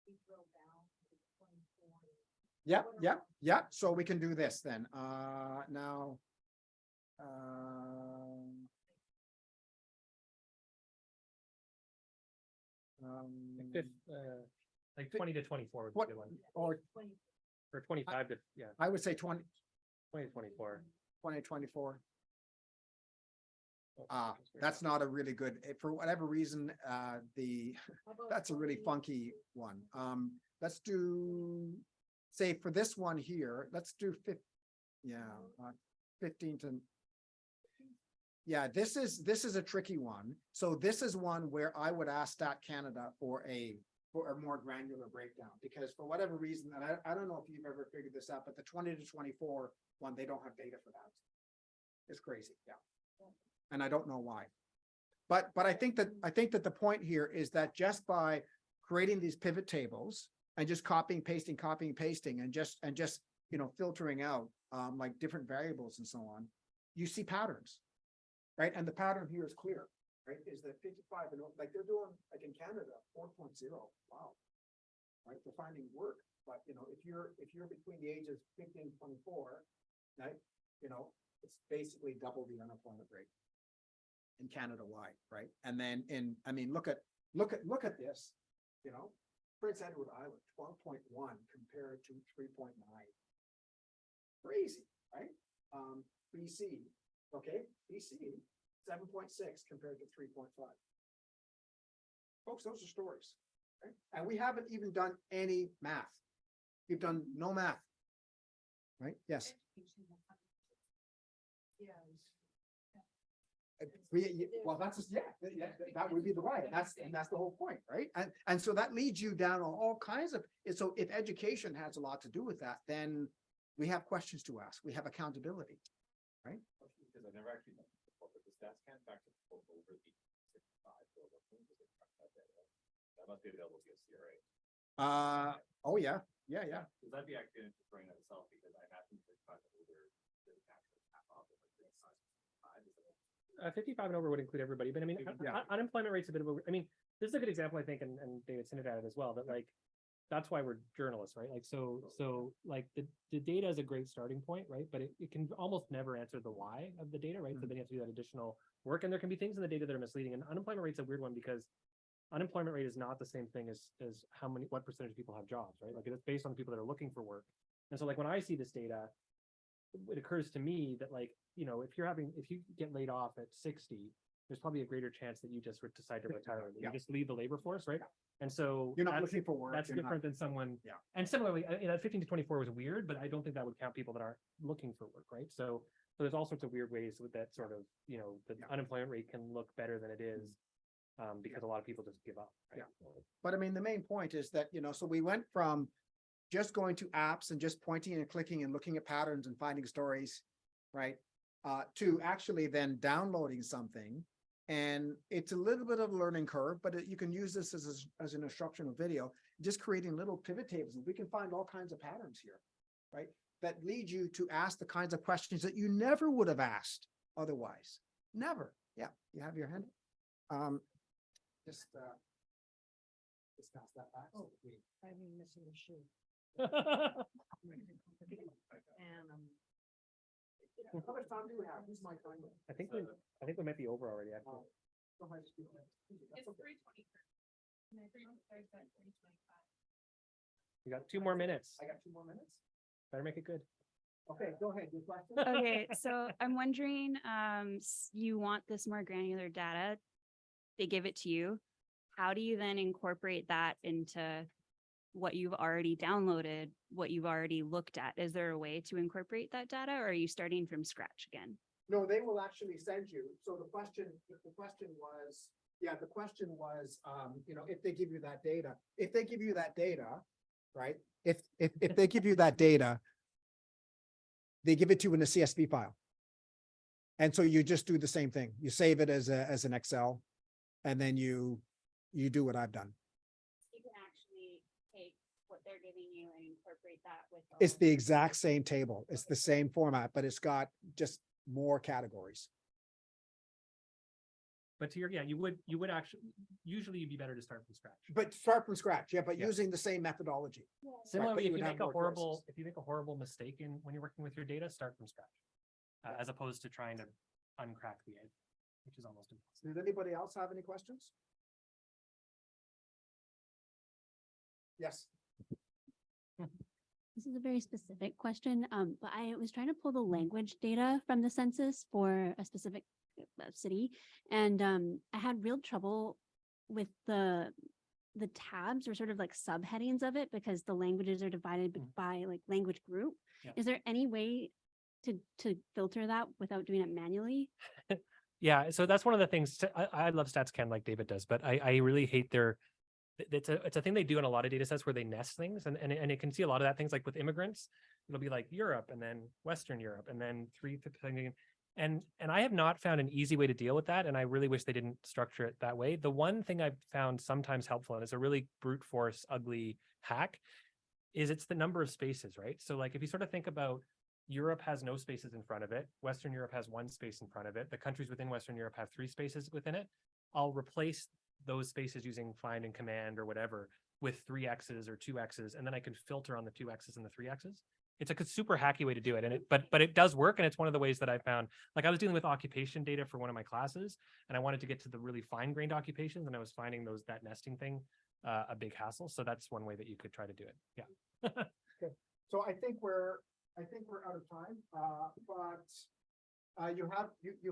we drill down to 24. Yeah. So we can do this then. Now. Like 20 to 24 would be What- the one. Or 20. Or 25 to, yeah, I would say 20 20 to 24. to 24. Oh, That's not a really good, for whatever reason, How about that's a really 20? funky one. Let's do, say for this one here, let's do 15 to. Yeah, this is a tricky one. So this is one where I would ask Stat Canada for a more granular breakdown, because for whatever reason, and I don't know if you've ever figured this out, but the 20 to 24 one, they don't have data for that. It's crazy, yeah. And I don't know why. But I think that the point here is that just by creating these pivot tables and just copying, pasting, and just, you know, filtering out, like different variables and so on, you see patterns, right? And the pattern here is clear, right? Is that 55 and like they're doing, like in Canada, 4.0. Wow. Right? They're finding work, but you know, if you're between the ages 15 and 24, right? You know, it's basically double the unemployment rate in Canada wide, right? And then I mean, look at this, you know, Prince Edward Island, 12.1 compared to 3.9. Crazy, right? BC, okay, BC, 7.6 compared to 3.5. Folks, those are stories, right? And we haven't even done any math. We've done no math. Right? Yes. Well, that's just, that would be the right. And that's the whole point, right? And so that leads you down all kinds of, so if education has a lot to do with that, then we have questions to ask. We have accountability, right? Because I've never actually done it before, but the stats can't back to over the 65. That must be available via CRA. Oh yeah. Because that'd be actually interesting in itself, because I imagine 55 and older, the actual half off of like 55 and over would include everybody, but I mean, Yeah. unemployment rate's a bit of a, I mean, this is a good example, I think, and David hinted at it as well, that like, that's why we're journalists, right? Like, so like the data is a great starting point, right? But it can almost never answer the why of the data, right? So then you have to do that additional work, and there can be things in the data that are misleading, and unemployment rate's a weird one because unemployment rate is not the same thing as what percentage of people have jobs, right? Like it's based on the people that are looking for work. And so like when I see this data, it occurs to me that like, you know, if you get laid off at 60, there's probably a greater chance that you just decide to retire. Yeah. You just leave the labor force, right? And so You're not that's- looking for work. that's you're not- different than someone. Yeah. And similarly, you know, 15 to 24 was weird, but I don't think that would count people that aren't looking for work, right? So there's all sorts of weird ways with that sort of, you know, the Yeah. unemployment rate can look better than it is because a lot of people just give up. Right? But I mean, the main point is that, you know, so we went from just going to apps and just pointing and clicking and looking at patterns and finding stories, right? To actually then downloading something. And it's a little bit of a learning curve, but you can use this as an instructional video, just creating little pivot tables. And we can find all kinds of patterns here, right? That lead you to ask the kinds of questions that you never would have asked otherwise. Never. Yeah, you have your hand. Just pass that back. Oh, I've been missing a shoe. And how much time do we have? Who's my timer? I think we might be over already. Actually. Go ahead, Steve. It's 3:23. And everyone starts at 3:25. We got 2 more minutes. I got 2 more minutes. Better make it good. Okay, go ahead. Your question? Okay, so I'm wondering, you want this more granular data, they give it to you. How do you then incorporate that into what you've already downloaded, what you've already looked at? Is there a way to incorporate that data, or are you starting from scratch again? No, they will actually send you. So the question was, you know, if they give you that data, right? If they give you that data, they give it to you in a CSV file. And so you just do the same thing. You save it as an Excel, and then you do what I've done. You can actually take what they're giving you and incorporate that with. It's the exact same table. It's the same format, but it's got just more categories. But to your, you would actually, usually you'd be better to start from scratch. But start from scratch, but Yeah. using the same methodology. but Similarly, you if would you have make a more horrible, choices. if you make a horrible mistake when you're working with your data, start from scratch. As opposed to trying to uncrack the egg, which is almost impossible. Does anybody else have any questions? Yes. This is a very specific question, but I was trying to pull the language data from the census for a specific city, and I had real trouble with the tabs or sort of like subheadings of it because the languages are divided by like language group. Yeah. Is there any way to filter that without doing it manually? Yeah, so that's one of the things. I love StatsCan like David does, but I really hate it's a thing they do in a lot of data sets where they nest things, and it can see a lot of that things like with immigrants. It'll be like Europe and then Western Europe and then 3 things. And I have not found an easy way to deal with that. And I really wish they didn't structure it that way. The one thing I've found sometimes helpful, and it's a really brute force, ugly hack, is it's the number of spaces, right? So like if you sort of think about Europe has no spaces in front of it. Western Europe has one space in front of it. The countries within Western Europe have 3 spaces within it. I'll replace those spaces using find and command or whatever with 3 X's or 2 X's, and then I can filter on the 2 X's and the 3 X's. It's a super hacky way to do it. And but it does work. And it's one of the ways that I found, like I was dealing with occupation data for one of my classes, and I wanted to get to the really fine grained occupations, and I was finding that nesting thing a big hassle. So that's one way that you could try to do it. Yeah. So I think we're out of time, but you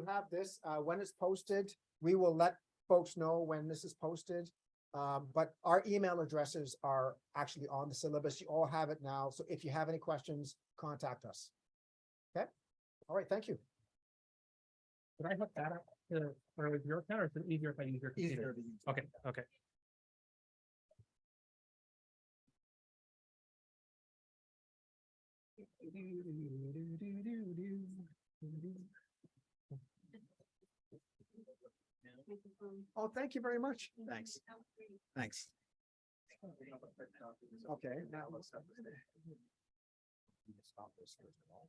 have this, when it's posted, we will let folks know when this is posted. But our email addresses are actually on the syllabus. You all have it now. So if you have any questions, contact us. Okay. All right. Thank you. Did I hook that up for your account, or is it easier if I use your computer? Easier to use. Okay, okay. Oh, thank you very much. Thanks. Thanks. Okay. Now let's stop this first of all.